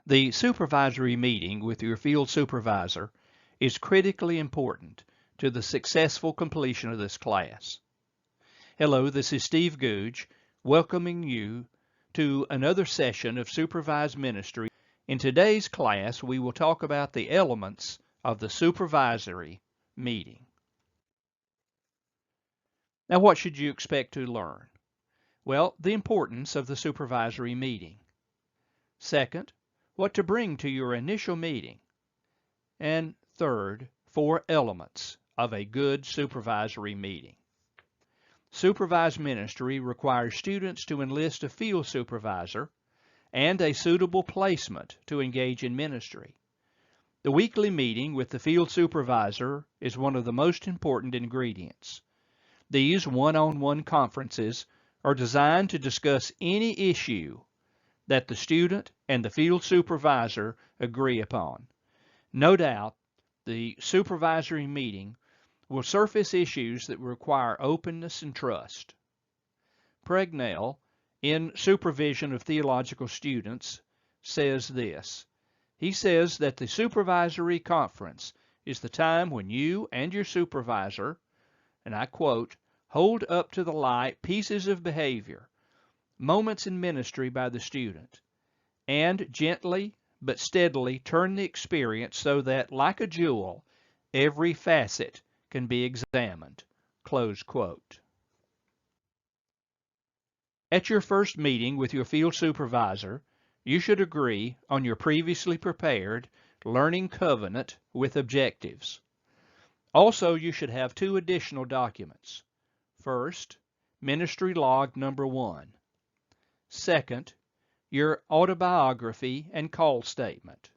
The supervisory meeting with your field supervisor is critically important to the successful completion of this class. Hello, this is Steve Googe, welcoming you to another session of Supervised Ministry. In today's class, we will talk about the elements of the supervisory meeting. Now, what should you expect to learn? Well, the importance of the supervisory meeting. Second, what to bring to your initial meeting. And third, 4 elements of a good supervisory meeting. Supervised ministry requires students to enlist a field supervisor and a suitable placement to engage in ministry. The weekly meeting with the field supervisor is one of the most important ingredients. These one-on-one conferences are designed to discuss any issue that the student and the field supervisor agree upon. No doubt, the supervisory meeting will surface issues that require openness and trust. Pregnell, in Supervision of Theological Students, says this. He says that the supervisory conference is the time when you and your supervisor, and I quote, hold up to the light pieces of behavior, moments in ministry by the student, and gently but steadily turn the experience so that, like a jewel, every facet can be examined. Close quote. At your first meeting with your field supervisor, you should agree on your previously prepared learning covenant with objectives. Also, you should have 2 additional documents. First, Ministry Log Number 1. Second, your autobiography and call statement.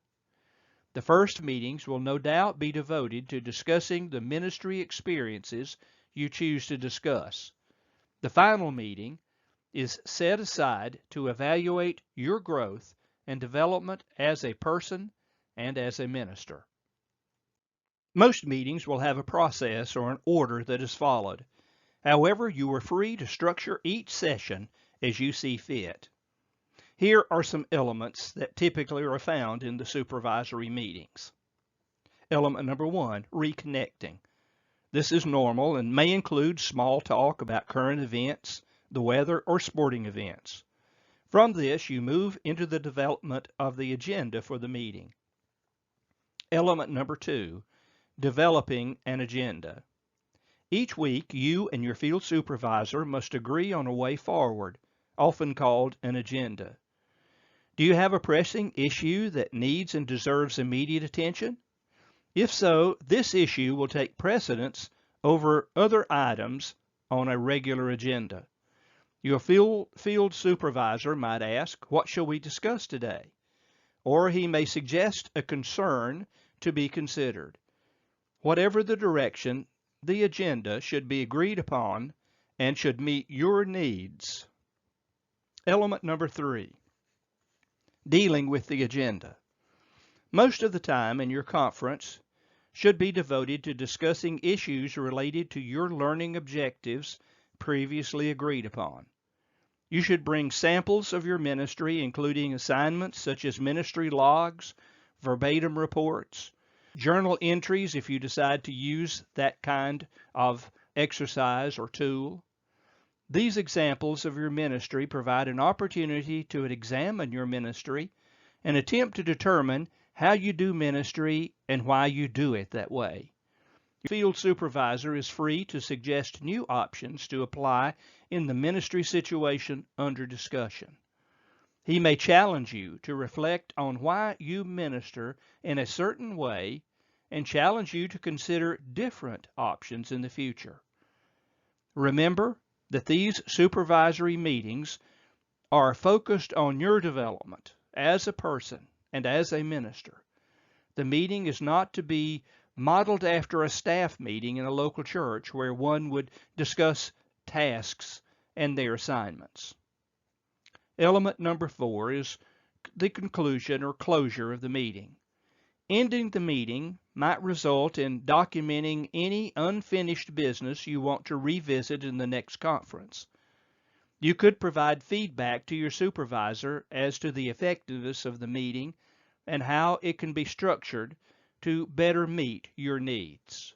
The first meetings will no doubt be devoted to discussing the ministry experiences you choose to discuss. The final meeting is set aside to evaluate your growth and development as a person and as a minister. Most meetings will have a process or an order that is followed. However, you are free to structure each session as you see fit. Here are some elements that typically are found in the supervisory meetings. Element number 1, reconnecting. This is normal and may include small talk about current events, the weather, or sporting events. From this, you move into the development of the agenda for the meeting. Element number 2, developing an agenda. Each week, you and your field supervisor must agree on a way forward, often called an agenda. Do you have a pressing issue that needs and deserves immediate attention? If so, this issue will take precedence over other items on a regular agenda. Your field supervisor might ask, what shall we discuss today? Or he may suggest a concern to be considered. Whatever the direction, the agenda should be agreed upon and should meet your needs. Element number 3, dealing with the agenda. Most of the time in your conference should be devoted to discussing issues related to your learning objectives previously agreed upon. You should bring samples of your ministry, including assignments such as ministry logs, verbatim reports, journal entries if you decide to use that kind of exercise or tool. These examples of your ministry provide an opportunity to examine your ministry and attempt to determine how you do ministry and why you do it that way. Your field supervisor is free to suggest new options to apply in the ministry situation under discussion. He may challenge you to reflect on why you minister in a certain way and challenge you to consider different options in the future. Remember that these supervisory meetings are focused on your development as a person and as a minister. The meeting is not to be modeled after a staff meeting in a local church where one would discuss tasks and their assignments. Element number 4 is the conclusion or closure of the meeting. Ending the meeting might result in documenting any unfinished business you want to revisit in the next conference. You could provide feedback to your supervisor as to the effectiveness of the meeting and how it can be structured to better meet your needs.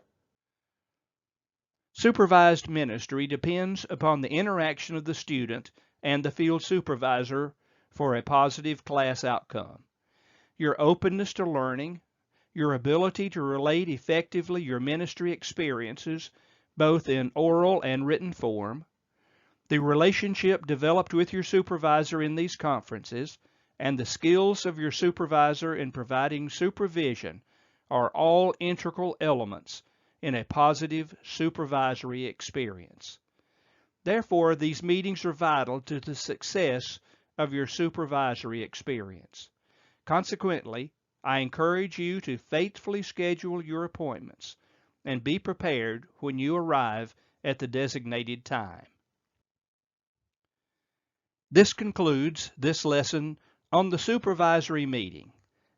Supervised ministry depends upon the interaction of the student and the field supervisor for a positive class outcome. Your openness to learning, your ability to relate effectively your ministry experiences, both in oral and written form, the relationship developed with your supervisor in these conferences, and the skills of your supervisor in providing supervision are all integral elements in a positive supervisory experience. Therefore, these meetings are vital to the success of your supervisory experience. Consequently, I encourage you to faithfully schedule your appointments and be prepared when you arrive at the designated time. This concludes this lesson on the supervisory meeting.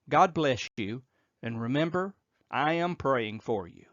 God bless you, and remember, I am praying for you.